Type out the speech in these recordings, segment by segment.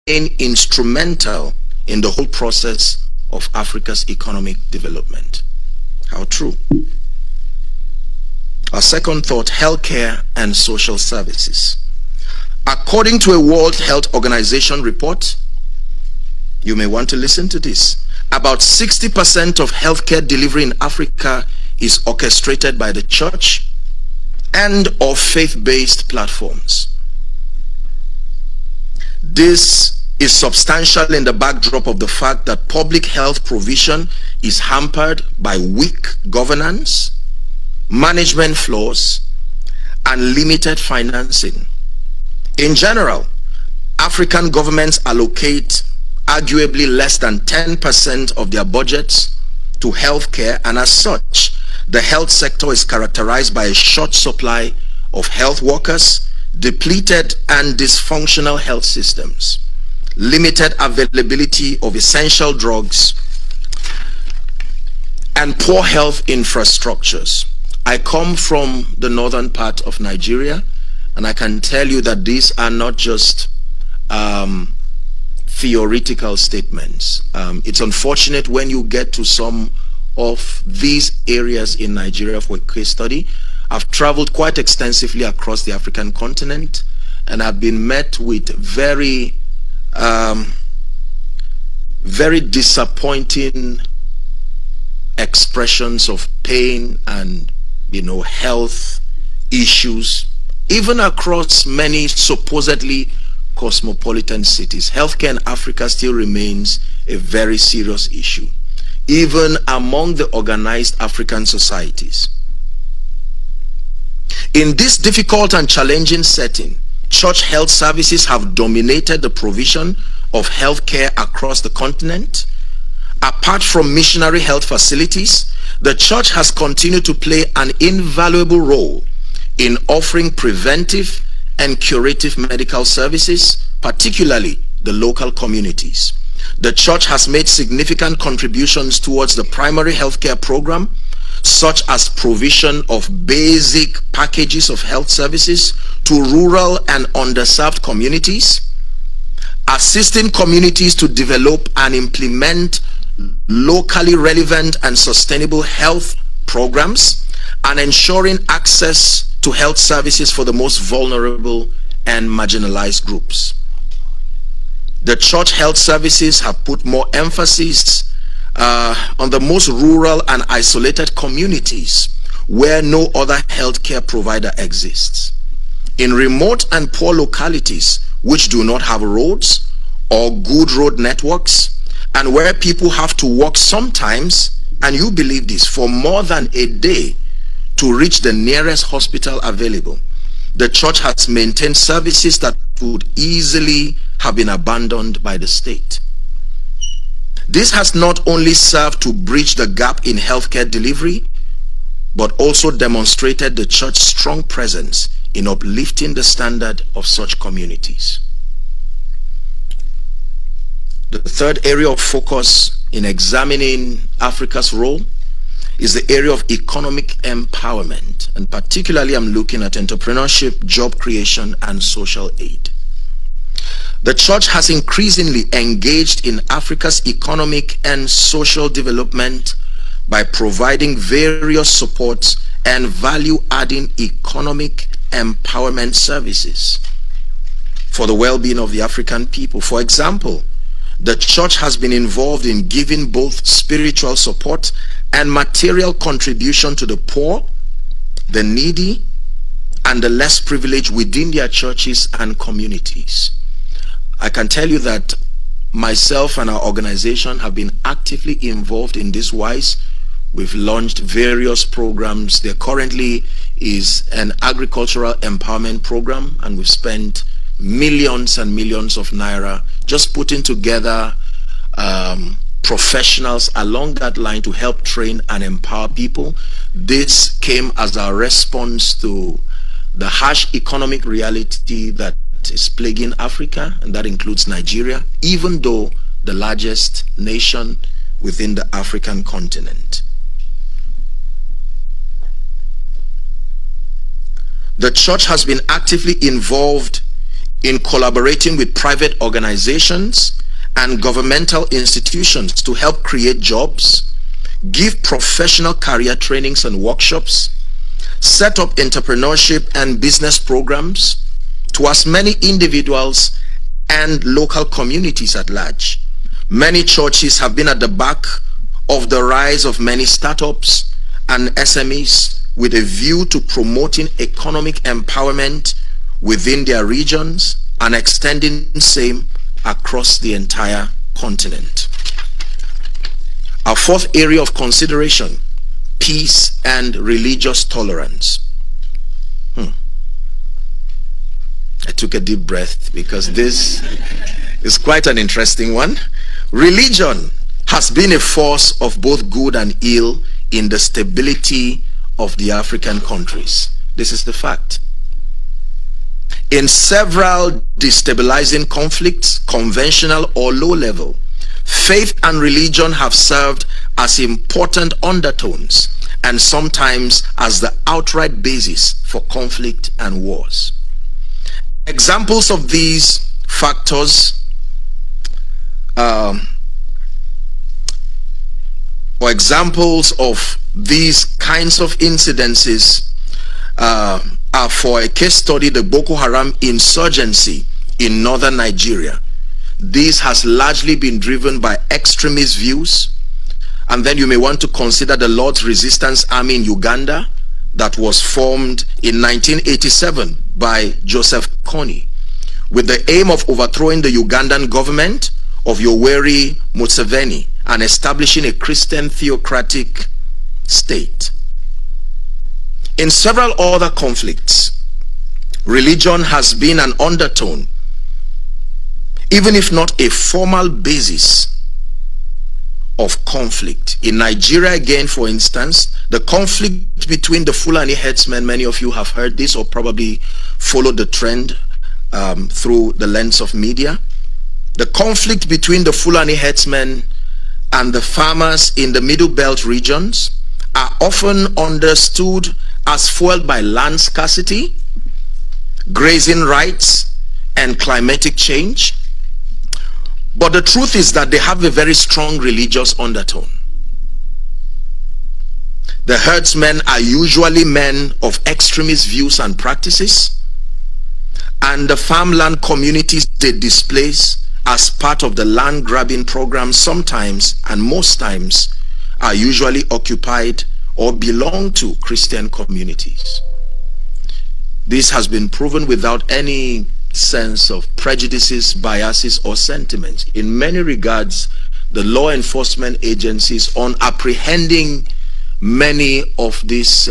instrumental in the whole process of Africa's economic development. How true. Our second thought, healthcare and social services. According to a World Health Organization report, you may want to listen to this, about 60% of healthcare delivery in Africa is orchestrated by the church and or faith-based platforms. This is substantial in the backdrop of the fact that public health provision is hampered by weak governance, management flaws, and limited financing. In general, African governments allocate arguably less than 10% of their budgets to healthcare, and as such, the health sector is characterized by a short supply of health workers, depleted and dysfunctional health systems, limited availability of essential drugs, and poor health infrastructures. I come from the northern part of Nigeria, and I can tell you that these are not just theoretical statements. It's unfortunate when you get to some of these areas in Nigeria for a case study. I've traveled quite extensively across the African continent, and I've been met with very disappointing expressions of pain and, health issues, even across many supposedly cosmopolitan cities. Healthcare in Africa still remains a very serious issue, even among the organized African societies. In this difficult and challenging setting, church health services have dominated the provision of healthcare across the continent. Apart from missionary health facilities, the church has continued to play an invaluable role in offering preventive and curative medical services, particularly the local communities. The church has made significant contributions towards the primary healthcare program, such as provision of basic packages of health services to rural and underserved communities, assisting communities to develop and implement locally relevant and sustainable health programs, and ensuring access to health services for the most vulnerable and marginalized groups. The church health services have put more emphasis on the most rural and isolated communities where no other healthcare provider exists. In remote and poor localities which do not have roads or good road networks, and where people have to walk sometimes, and you believe this, for more than a day to reach the nearest hospital available, the church has maintained services that would easily have been abandoned by the state. This has not only served to bridge the gap in healthcare delivery, but also demonstrated the church's strong presence in uplifting the standard of such communities. The third area of focus in examining Africa's role is the area of economic empowerment, and particularly I'm looking at entrepreneurship, job creation, and social aid. The church has increasingly engaged in Africa's economic and social development by providing various supports and value-adding economic empowerment services for the well-being of the African people. For example, the church has been involved in giving both spiritual support and material contribution to the poor, the needy, and the less privileged within their churches and communities. I can tell you that myself and our organization have been actively involved in this wise. We've launched various programs. There currently is an agricultural empowerment program, and we've spent millions and millions of naira just putting together professionals along that line to help train and empower people. This came as a response to the harsh economic reality that is plaguing Africa, and that includes Nigeria, even though the largest nation within the African continent. The church has been actively involved in collaborating with private organizations and governmental institutions to help create jobs, give professional career trainings and workshops, set up entrepreneurship and business programs to as many individuals and local communities at large. Many churches have been at the back of the rise of many startups and SMEs with a view to promoting economic empowerment within their regions and extending same across the entire continent. Our fourth area of consideration: peace and religious tolerance. I took a deep breath because this is quite an interesting one. Religion has been a force of both good and ill in the stability of the African countries. This is the fact. In several destabilizing conflicts, conventional or low level, faith and religion have served as important undertones and sometimes as the outright basis for conflict and wars. Examples of these factors or examples of these kinds of incidences are, for a case study, the Boko Haram insurgency in northern Nigeria. This has largely been driven by extremist views. And then you may want to consider the Lord's Resistance Army in Uganda that was formed in 1987 by Joseph Kony with the aim of overthrowing the Ugandan government of Yoweri Museveni and establishing a Christian theocratic state. In several other conflicts, religion has been an undertone, even if not a formal basis of conflict. In Nigeria, again, for instance, the conflict between the Fulani herdsmen, many of you have heard this or probably followed the trend through the lens of media. The conflict between the Fulani herdsmen and the farmers in the Middle Belt regions are often understood as fueled by land scarcity, grazing rights, and climatic change. But the truth is that they have a very strong religious undertone. The herdsmen are usually men of extremist views and practices, and the farmland communities they displace as part of the land grabbing program sometimes and most times are usually occupied or belong to Christian communities. This has been proven without any sense of prejudices, biases, or sentiments. In many regards, the law enforcement agencies on apprehending many of these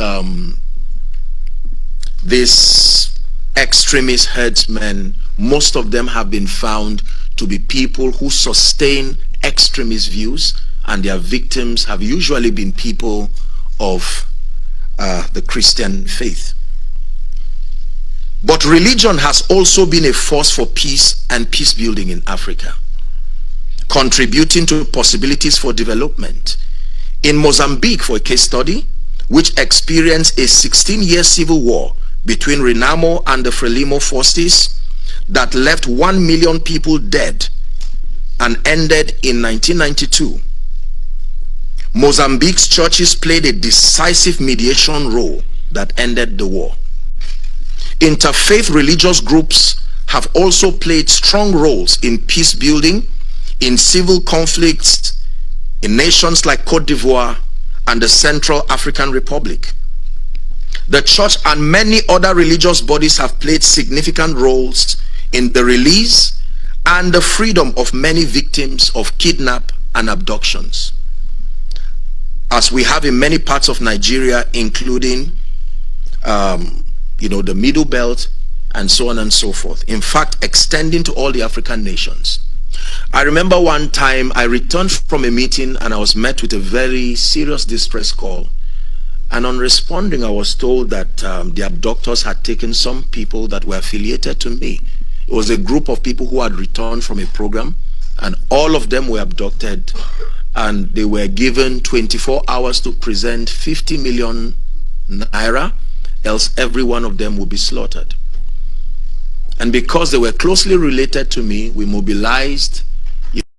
extremist herdsmen, most of them have been found to be people who sustain extremist views, and their victims have usually been people of the Christian faith. But religion has also been a force for peace and peace building in Africa, contributing to possibilities for development. In Mozambique, for a case study, which experienced a 16-year civil war between Renamo and the Frelimo forces that left 1 million people dead and ended in 1992, Mozambique's churches played a decisive mediation role that ended the war. Interfaith religious groups have also played strong roles in peace building, in civil conflicts, in nations like Cote d'Ivoire and the Central African Republic. The church and many other religious bodies have played significant roles in the release and the freedom of many victims of kidnap and abductions, as we have in many parts of Nigeria, including the Middle Belt and so on and so forth. In fact, extending to all the African nations. I remember one time I returned from a meeting and I was met with a very serious distress call. And on responding, I was told that the abductors had taken some people that were affiliated to me. It was a group of people who had returned from a program, and all of them were abducted, and they were given 24 hours to present 50 million naira, else every one of them would be slaughtered. And because they were closely related to me, we mobilized